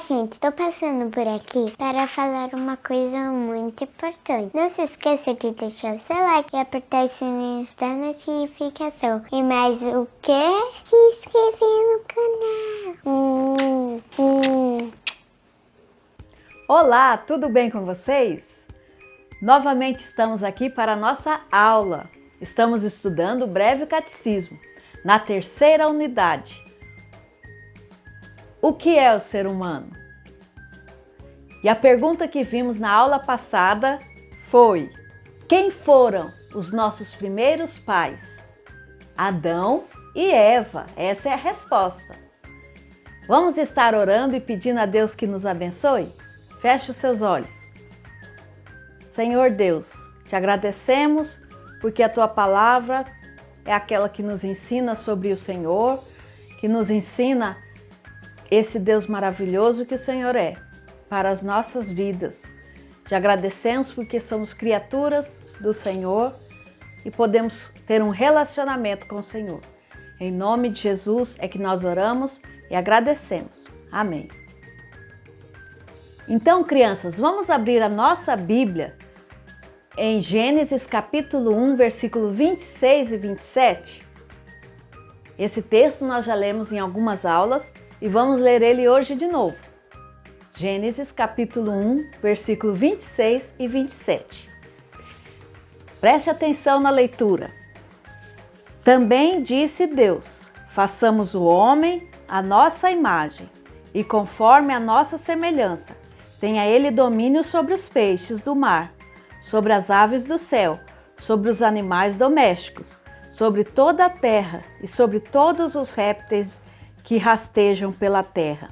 gente, tô passando por aqui para falar uma coisa muito importante. Não se esqueça de deixar o seu like e apertar o sininho da notificação. E mais o que? Se inscrever no canal. Olá, tudo bem com vocês? Novamente estamos aqui para a nossa aula. Estamos estudando o Breve Catecismo, na terceira unidade. O que é o ser humano? E a pergunta que vimos na aula passada foi: quem foram os nossos primeiros pais? Adão e Eva. Essa é a resposta. Vamos estar orando e pedindo a Deus que nos abençoe? Feche os seus olhos. Senhor Deus, te agradecemos porque a tua palavra é aquela que nos ensina sobre o Senhor, que nos ensina esse Deus maravilhoso que o Senhor é para as nossas vidas. Te agradecemos porque somos criaturas do Senhor e podemos ter um relacionamento com o Senhor. Em nome de Jesus é que nós oramos e agradecemos. Amém. Então, crianças, vamos abrir a nossa Bíblia em Gênesis capítulo 1, versículo 26 e 27. Esse texto nós já lemos em algumas aulas e vamos ler ele hoje de novo. Gênesis capítulo 1, versículo 26 e 27. Preste atenção na leitura. Também disse Deus: façamos o homem à nossa imagem e conforme a nossa semelhança. Tenha ele domínio sobre os peixes do mar, sobre as aves do céu, sobre os animais domésticos, sobre toda a terra e sobre todos os répteis que rastejam pela terra.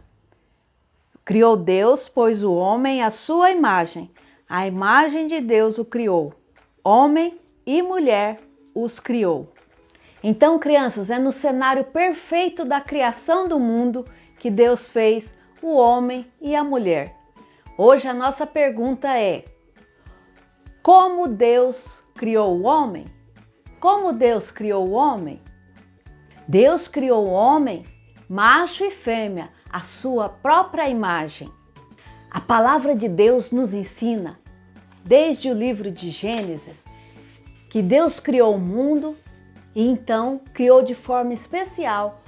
Criou Deus, pois, o homem à sua imagem. A imagem de Deus o criou. Homem e mulher os criou. Então, crianças, é no cenário perfeito da criação do mundo que Deus fez o homem e a mulher. Hoje a nossa pergunta é: como Deus criou o homem? Como Deus criou o homem? Deus criou o homem, macho e fêmea, à sua própria imagem. A palavra de Deus nos ensina, desde o livro de Gênesis, que Deus criou o mundo e então criou de forma especial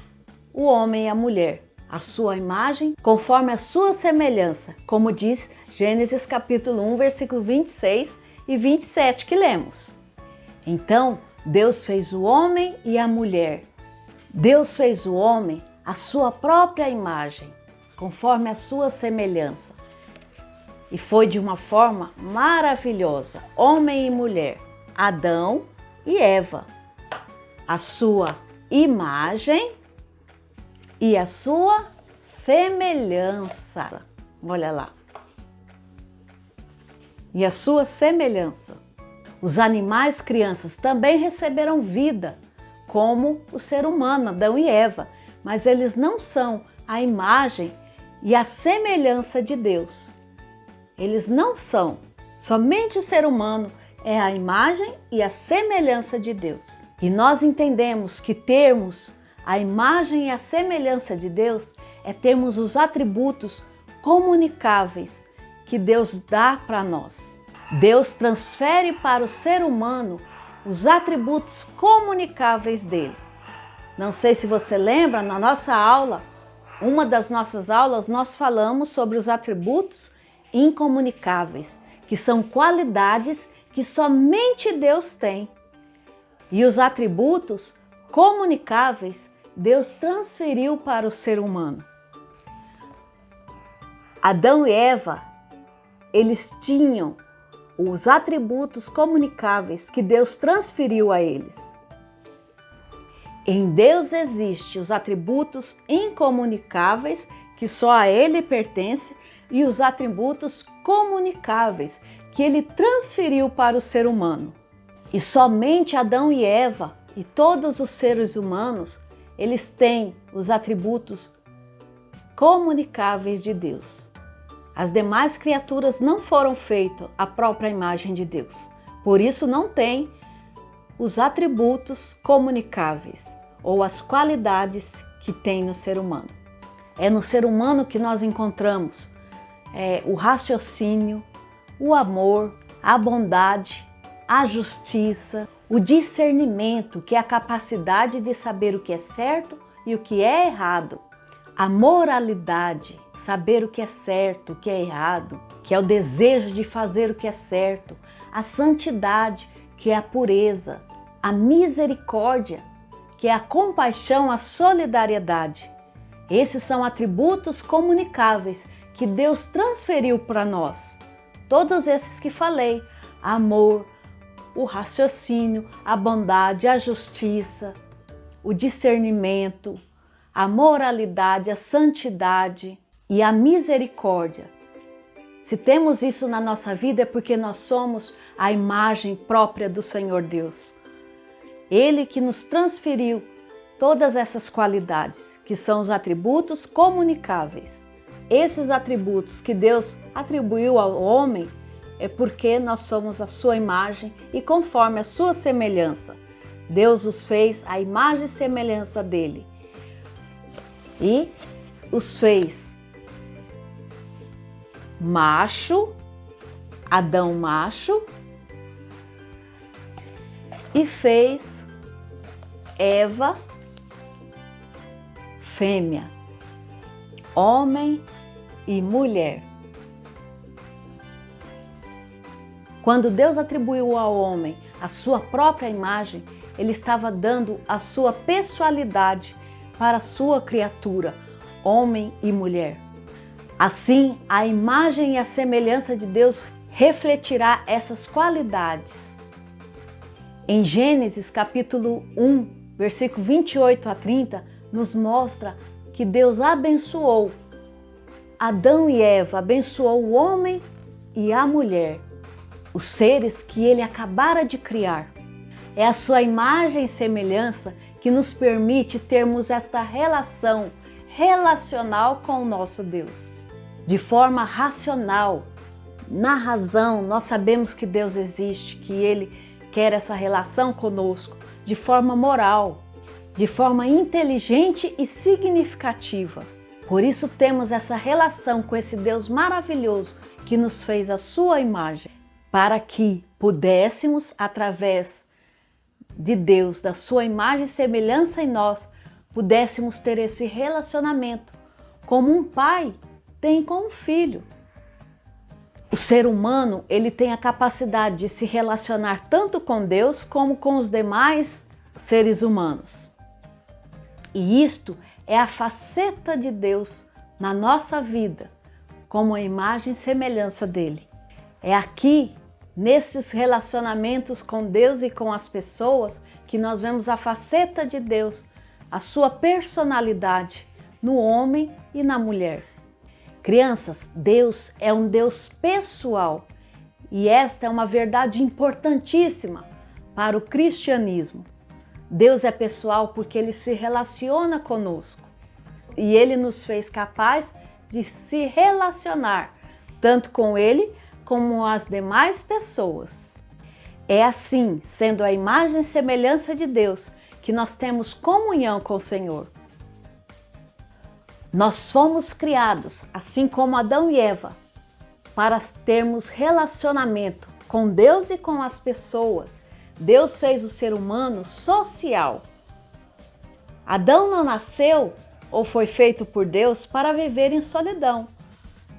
o homem e a mulher, à sua imagem, conforme a sua semelhança, como diz Gênesis capítulo 1, versículo 26 e 27 que lemos. Então, Deus fez o homem e a mulher. Deus fez o homem à sua própria imagem, conforme a sua semelhança. E foi de uma forma maravilhosa, homem e mulher, Adão e Eva, a sua imagem e a sua semelhança. Olha lá. E a sua semelhança. Os animais, crianças, também receberam vida, como o ser humano, Adão e Eva, mas eles não são a imagem e a semelhança de Deus. Eles não são. Somente o ser humano é a imagem e a semelhança de Deus. E nós entendemos que termos a imagem e a semelhança de Deus é termos os atributos comunicáveis que Deus dá para nós. Deus transfere para o ser humano os atributos comunicáveis dele. Não sei se você lembra, na nossa aula, uma das nossas aulas, nós falamos sobre os atributos incomunicáveis, que são qualidades que somente Deus tem. E os atributos comunicáveis, Deus transferiu para o ser humano. Adão e Eva, eles tinham os atributos comunicáveis que Deus transferiu a eles. Em Deus existem os atributos incomunicáveis, que só a Ele pertencem, e os atributos comunicáveis, que Ele transferiu para o ser humano. E somente Adão e Eva e todos os seres humanos, eles têm os atributos comunicáveis de Deus. As demais criaturas não foram feitas à própria imagem de Deus. Por isso não têm os atributos comunicáveis ou as qualidades que tem no ser humano. É no ser humano que nós encontramos o raciocínio, o amor, a bondade, a justiça, o discernimento, que é a capacidade de saber o que é certo e o que é errado. A moralidade, saber o que é certo, o que é errado, que é o desejo de fazer o que é certo. A santidade, que é a pureza. A misericórdia, que é a compaixão, a solidariedade. Esses são atributos comunicáveis que Deus transferiu para nós. Todos esses que falei: amor, o raciocínio, a bondade, a justiça, o discernimento, a moralidade, a santidade e a misericórdia. Se temos isso na nossa vida é porque nós somos a imagem própria do Senhor Deus. Ele que nos transferiu todas essas qualidades, que são os atributos comunicáveis. Esses atributos que Deus atribuiu ao homem é porque nós somos a sua imagem e conforme a sua semelhança. Deus os fez à imagem e semelhança dele. E os fez macho, Adão macho, e fez Eva fêmea, homem e mulher. Quando Deus atribuiu ao homem a sua própria imagem, Ele estava dando a sua pessoalidade para a sua criatura, homem e mulher. Assim, a imagem e a semelhança de Deus refletirá essas qualidades. Em Gênesis capítulo 1, versículo 28 a 30, nos mostra que Deus abençoou Adão e Eva, abençoou o homem e a mulher, os seres que Ele acabara de criar. É a sua imagem e semelhança que nos permite termos esta relação relacional com o nosso Deus. De forma racional, na razão, nós sabemos que Deus existe, que Ele quer essa relação conosco. De forma moral, de forma inteligente e significativa. Por isso temos essa relação com esse Deus maravilhoso que nos fez a sua imagem, para que pudéssemos, através de Deus, da sua imagem e semelhança em nós, pudéssemos ter esse relacionamento, como um pai tem com um filho. O ser humano, ele tem a capacidade de se relacionar tanto com Deus como com os demais seres humanos. E isto é a faceta de Deus na nossa vida, como a imagem e semelhança dele. É aqui, nesses relacionamentos com Deus e com as pessoas, que nós vemos a faceta de Deus, a sua personalidade no homem e na mulher. Crianças, Deus é um Deus pessoal e esta é uma verdade importantíssima para o cristianismo. Deus é pessoal porque Ele se relaciona conosco e Ele nos fez capaz de se relacionar tanto com Ele como as demais pessoas. É assim, sendo a imagem e semelhança de Deus, que nós temos comunhão com o Senhor. Nós fomos criados, assim como Adão e Eva, para termos relacionamento com Deus e com as pessoas. Deus fez o ser humano social. Adão não nasceu ou foi feito por Deus para viver em solidão.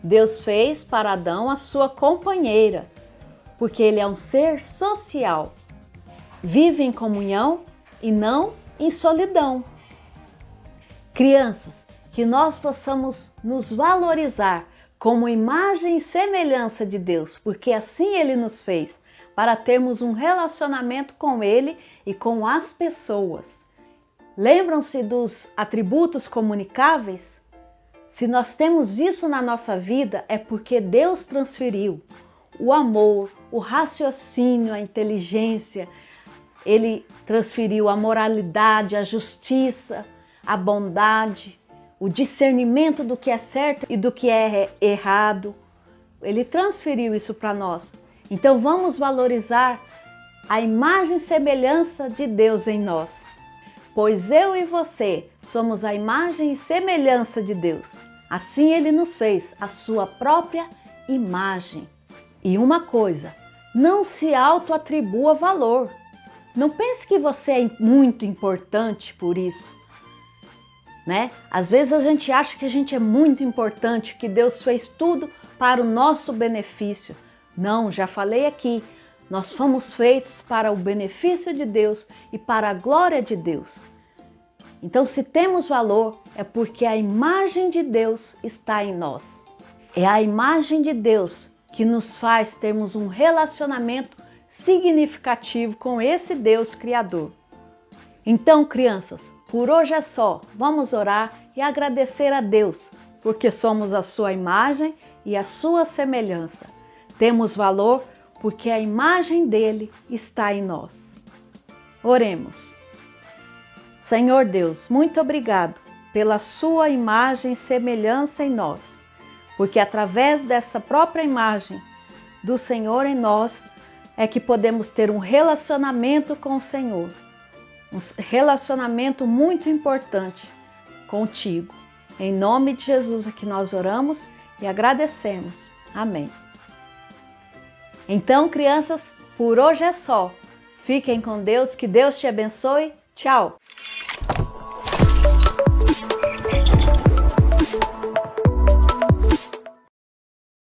Deus fez para Adão a sua companheira, porque ele é um ser social. Vive em comunhão e não em solidão. Crianças, que nós possamos nos valorizar como imagem e semelhança de Deus, porque assim Ele nos fez, para termos um relacionamento com Ele e com as pessoas. Lembram-se dos atributos comunicáveis? Se nós temos isso na nossa vida, é porque Deus transferiu o amor, o raciocínio, a inteligência, Ele transferiu a moralidade, a justiça, a bondade, o discernimento do que é certo e do que é errado. Ele transferiu isso para nós. Então vamos valorizar a imagem e semelhança de Deus em nós. Pois eu e você somos a imagem e semelhança de Deus. Assim Ele nos fez a sua própria imagem. E uma coisa, não se auto-atribua valor. Não pense que você é muito importante por isso, né? Às vezes a gente acha que a gente é muito importante, que Deus fez tudo para o nosso benefício. Não, já falei aqui, nós fomos feitos para o benefício de Deus e para a glória de Deus. Então, se temos valor, é porque a imagem de Deus está em nós. É a imagem de Deus que nos faz termos um relacionamento significativo com esse Deus Criador. Então, crianças, por hoje é só. Vamos orar e agradecer a Deus, porque somos a sua imagem e a sua semelhança. Temos valor porque a imagem dele está em nós. Oremos. Senhor Deus, muito obrigado pela sua imagem e semelhança em nós, porque através dessa própria imagem do Senhor em nós é que podemos ter um relacionamento com o Senhor, um relacionamento muito importante contigo. Em nome de Jesus é que nós oramos e agradecemos. Amém. Então, crianças, por hoje é só. Fiquem com Deus, que Deus te abençoe. Tchau!